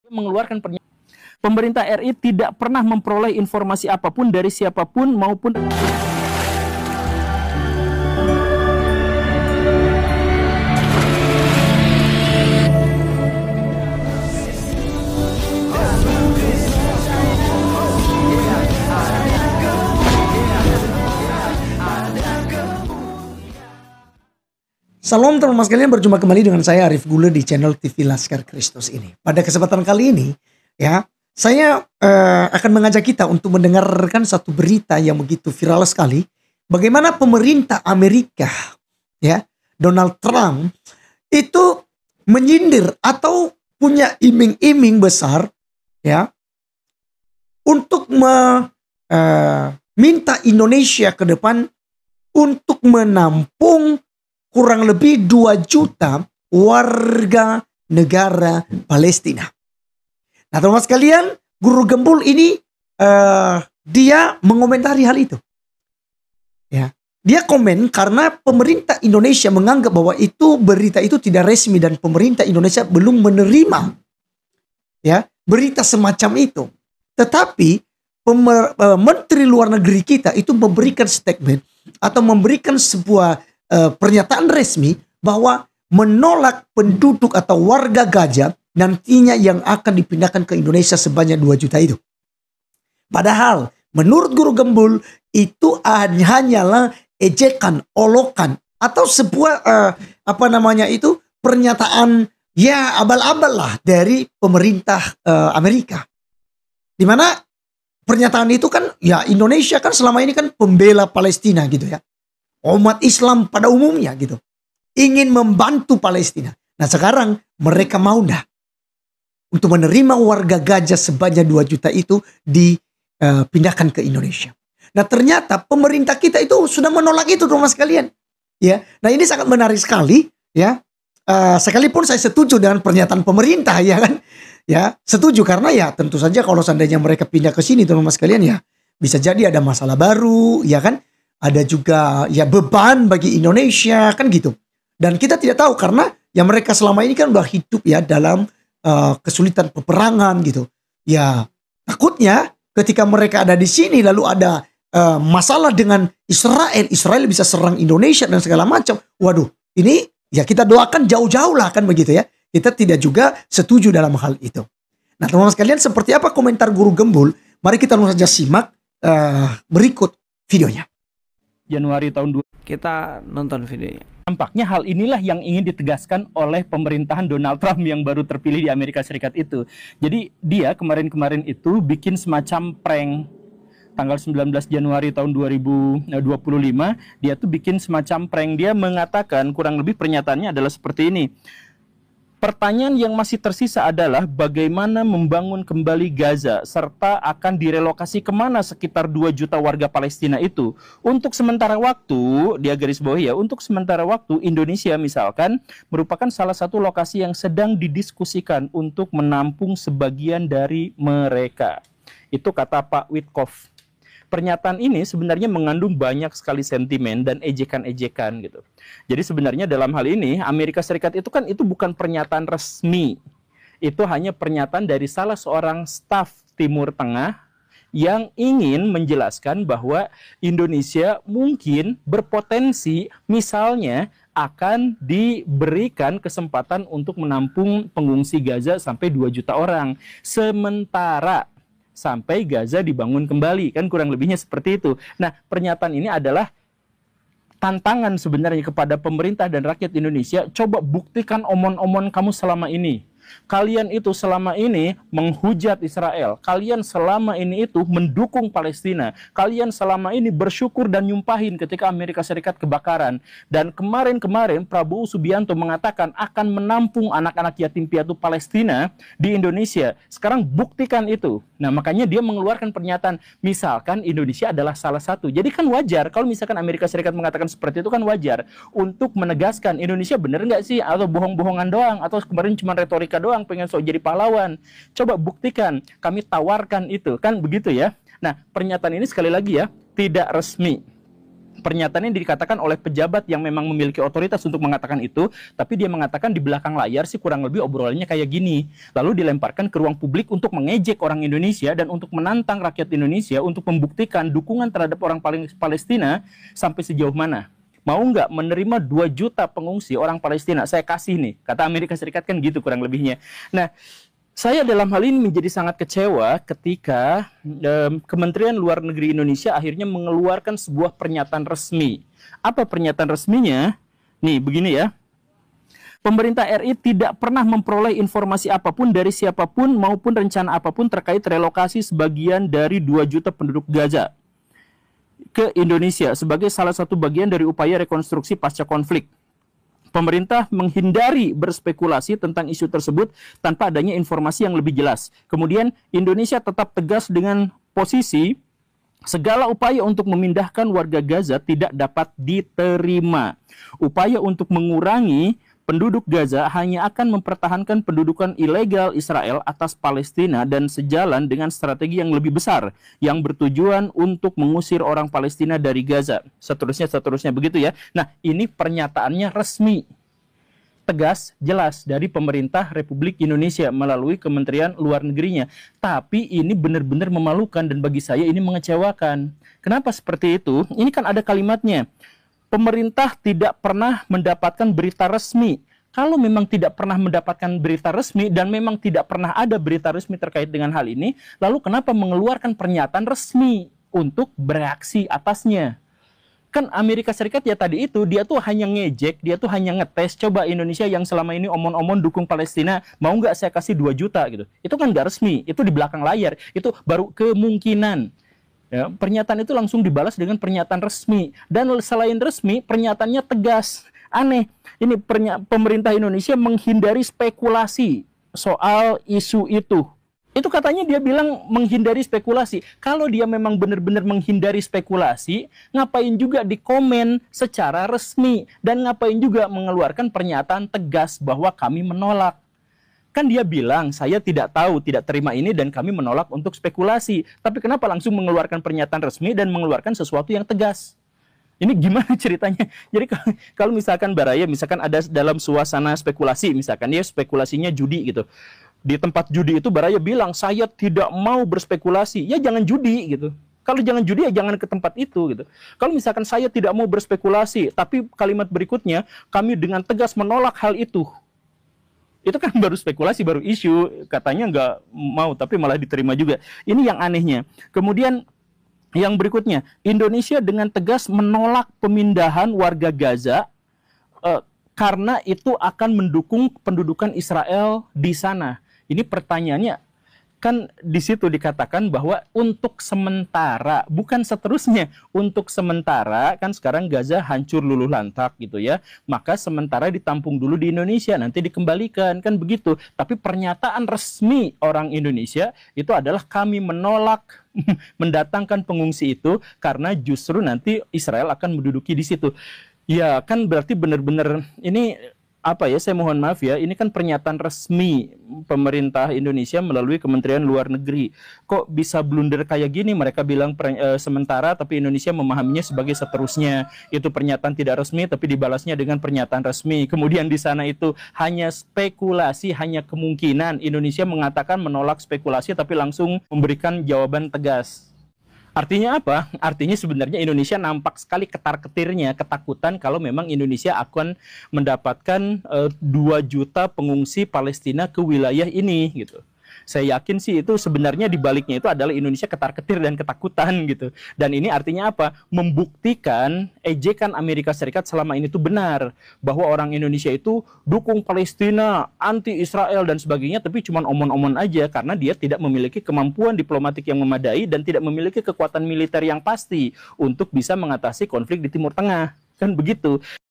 mengeluarkan pernyataan. Pemerintah RI tidak pernah memperoleh informasi apapun dari siapapun maupun Salam teman-teman sekalian, berjumpa kembali dengan saya Arif Gule di channel TV Laskar Kristus ini. Pada kesempatan kali ini ya, saya akan mengajak kita untuk mendengarkan satu berita yang begitu viral sekali. Bagaimana pemerintah Amerika ya, Donald Trump itu menyindir atau punya iming-iming besar ya untuk minta Indonesia ke depan untuk menampung kurang lebih 2 juta warga negara Palestina. Nah teman-teman sekalian, Guru Gembul ini dia mengomentari hal itu. Ya, dia komen karena pemerintah Indonesia menganggap bahwa itu berita itu tidak resmi dan pemerintah Indonesia belum menerima ya berita semacam itu. Tetapi Menteri Luar Negeri kita itu memberikan statement atau memberikan sebuah pernyataan resmi bahwa menolak penduduk atau warga Gaza nantinya yang akan dipindahkan ke Indonesia sebanyak 2 juta itu. Padahal menurut Guru Gembul itu hanyalah ejekan, olokan atau sebuah pernyataan ya abal-abal lah dari pemerintah Amerika. Di mana pernyataan itu kan ya Indonesia kan selama ini kan pembela Palestina gitu ya. Umat Islam pada umumnya gitu. Ingin membantu Palestina. Nah sekarang mereka mau dah untuk menerima warga Gaza sebanyak 2 juta itu dipindahkan ke Indonesia. Nah ternyata pemerintah kita itu sudah menolak itu teman-teman sekalian. Ya, nah ini sangat menarik sekali ya. Sekalipun saya setuju dengan pernyataan pemerintah ya kan. Ya setuju karena ya tentu saja kalau seandainya mereka pindah ke sini teman-teman sekalian ya bisa jadi ada masalah baru ya kan. Ada juga ya beban bagi Indonesia kan gitu. Dan kita tidak tahu karena ya mereka selama ini kan udah hidup ya dalam kesulitan peperangan gitu. Ya takutnya ketika mereka ada di sini lalu ada masalah dengan Israel. Israel bisa serang Indonesia dan segala macam. Waduh ini ya kita doakan jauh-jauh lah kan begitu ya. Kita tidak juga setuju dalam hal itu. Nah teman-teman sekalian seperti apa komentar Guru Gembul? Mari kita langsung saja simak berikut videonya. Januari tahun 2000. Kita nonton videonya. Tampaknya hal inilah yang ingin ditegaskan oleh pemerintahan Donald Trump yang baru terpilih di Amerika Serikat itu. Jadi dia kemarin-kemarin itu bikin semacam prank. Tanggal 19 Januari tahun 2025 dia tuh bikin semacam prank. Dia mengatakan kurang lebih pernyataannya adalah seperti ini. Pertanyaan yang masih tersisa adalah bagaimana membangun kembali Gaza serta akan direlokasi kemana sekitar 2 juta warga Palestina itu. Untuk sementara waktu, dia garis bawahi ya, untuk sementara waktu Indonesia misalkan merupakan salah satu lokasi yang sedang didiskusikan untuk menampung sebagian dari mereka. Itu kata Pak Witkoff. Pernyataan ini sebenarnya mengandung banyak sekali sentimen dan ejekan-ejekan gitu. Jadi sebenarnya dalam hal ini Amerika Serikat itu kan itu bukan pernyataan resmi. Itu hanya pernyataan dari salah seorang staf Timur Tengah yang ingin menjelaskan bahwa Indonesia mungkin berpotensi misalnya akan diberikan kesempatan untuk menampung pengungsi Gaza sampai 2 juta orang. Sementara sampai Gaza dibangun kembali, kan kurang lebihnya seperti itu. Nah, pernyataan ini adalah tantangan sebenarnya kepada pemerintah dan rakyat Indonesia. Coba buktikan omon-omon kamu selama ini. Kalian itu selama ini menghujat Israel. Kalian selama ini itu mendukung Palestina. Kalian selama ini bersyukur dan nyumpahin ketika Amerika Serikat kebakaran. Dan kemarin-kemarin Prabowo Subianto mengatakan akan menampung anak-anak yatim piatu Palestina di Indonesia. Sekarang buktikan itu. Nah makanya dia mengeluarkan pernyataan. Misalkan Indonesia adalah salah satu. Jadi kan wajar kalau misalkan Amerika Serikat mengatakan seperti itu kan wajar. Untuk menegaskan Indonesia bener nggak sih? Atau bohong-bohongan doang? Atau kemarin cuma retorika doang pengen sok jadi pahlawan. Coba buktikan, kami tawarkan itu, kan begitu ya. Nah, pernyataan ini sekali lagi ya, tidak resmi. Pernyataan ini dikatakan oleh pejabat yang memang memiliki otoritas untuk mengatakan itu, tapi dia mengatakan di belakang layar sih kurang lebih obrolannya kayak gini. Lalu dilemparkan ke ruang publik untuk mengejek orang Indonesia dan untuk menantang rakyat Indonesia untuk membuktikan dukungan terhadap orang Palestina sampai sejauh mana. Mau nggak menerima 2 juta pengungsi orang Palestina? Saya kasih nih, kata Amerika Serikat kan gitu kurang lebihnya. Nah, saya dalam hal ini menjadi sangat kecewa ketika Kementerian Luar Negeri Indonesia akhirnya mengeluarkan sebuah pernyataan resmi. Apa pernyataan resminya? Nih, begini ya. Pemerintah RI tidak pernah memperoleh informasi apapun dari siapapun maupun rencana apapun terkait relokasi sebagian dari 2 juta penduduk Gaza ke Indonesia sebagai salah satu bagian dari upaya rekonstruksi pasca konflik. Pemerintah menghindari berspekulasi tentang isu tersebut tanpa adanya informasi yang lebih jelas. Kemudian Indonesia tetap tegas dengan posisi segala upaya untuk memindahkan warga Gaza tidak dapat diterima. Upaya untuk mengurangi penduduk Gaza hanya akan mempertahankan pendudukan ilegal Israel atas Palestina dan sejalan dengan strategi yang lebih besar yang bertujuan untuk mengusir orang Palestina dari Gaza. Seterusnya begitu ya. Nah, ini pernyataannya resmi, tegas, jelas dari pemerintah Republik Indonesia melalui Kementerian Luar Negerinya. Tapi ini benar-benar memalukan dan bagi saya ini mengecewakan. Kenapa seperti itu? Ini kan ada kalimatnya. Pemerintah tidak pernah mendapatkan berita resmi. Kalau memang tidak pernah mendapatkan berita resmi dan memang tidak pernah ada berita resmi terkait dengan hal ini, lalu kenapa mengeluarkan pernyataan resmi untuk bereaksi atasnya? Kan Amerika Serikat ya tadi itu, dia tuh hanya ngejek, dia tuh hanya ngetes, coba Indonesia yang selama ini omon-omon dukung Palestina, mau nggak saya kasih 2 juta gitu. Itu kan nggak resmi, itu di belakang layar, itu baru kemungkinan. Ya, pernyataan itu langsung dibalas dengan pernyataan resmi. Dan selain resmi, pernyataannya tegas. Aneh, ini pemerintah Indonesia menghindari spekulasi soal isu itu. Itu katanya dia bilang menghindari spekulasi. Kalau dia memang benar-benar menghindari spekulasi, ngapain juga di komen secara resmi? Dan ngapain juga mengeluarkan pernyataan tegas bahwa kami menolak? Kan dia bilang, saya tidak tahu, tidak terima ini dan kami menolak untuk spekulasi. Tapi kenapa langsung mengeluarkan pernyataan resmi dan mengeluarkan sesuatu yang tegas? Ini gimana ceritanya? Jadi kalau misalkan Baraya, misalkan ada dalam suasana spekulasi, misalkan dia spekulasinya judi gitu. Di tempat judi itu Baraya bilang, saya tidak mau berspekulasi. Ya jangan judi gitu. Kalau jangan judi ya jangan ke tempat itu gitu. Kalau misalkan saya tidak mau berspekulasi, tapi kalimat berikutnya, kami dengan tegas menolak hal itu. Itu kan baru spekulasi, baru isu, katanya nggak mau, tapi malah diterima juga. Ini yang anehnya. Kemudian yang berikutnya, Indonesia dengan tegas menolak pemindahan warga Gaza karena itu akan mendukung pendudukan Israel di sana. Ini pertanyaannya, kan di situ dikatakan bahwa untuk sementara, bukan seterusnya, untuk sementara kan sekarang Gaza hancur luluh lantak gitu ya, maka sementara ditampung dulu di Indonesia, nanti dikembalikan, kan begitu. Tapi pernyataan resmi orang Indonesia itu adalah kami menolak mendatangkan pengungsi itu karena justru nanti Israel akan menduduki di situ. Ya kan berarti benar-benar ini apa ya, saya mohon maaf ya, ini kan pernyataan resmi pemerintah Indonesia melalui Kementerian Luar Negeri. Kok bisa blunder kayak gini? Mereka bilang sementara, tapi Indonesia memahaminya sebagai seterusnya. Itu pernyataan tidak resmi, tapi dibalasnya dengan pernyataan resmi. Kemudian di sana itu hanya spekulasi, hanya kemungkinan. Indonesia mengatakan menolak spekulasi, tapi langsung memberikan jawaban tegas. Artinya apa? Artinya sebenarnya Indonesia nampak sekali ketar-ketirnya, ketakutan kalau memang Indonesia akan mendapatkan 2 juta pengungsi Palestina ke wilayah ini gitu. Saya yakin sih itu sebenarnya di baliknya itu adalah Indonesia ketar-ketir dan ketakutan gitu. Dan ini artinya apa? Membuktikan ejekan Amerika Serikat selama ini itu benar. Bahwa orang Indonesia itu dukung Palestina, anti Israel dan sebagainya, tapi cuma omon-omon aja karena dia tidak memiliki kemampuan diplomatik yang memadai dan tidak memiliki kekuatan militer yang pasti untuk bisa mengatasi konflik di Timur Tengah. Kan begitu.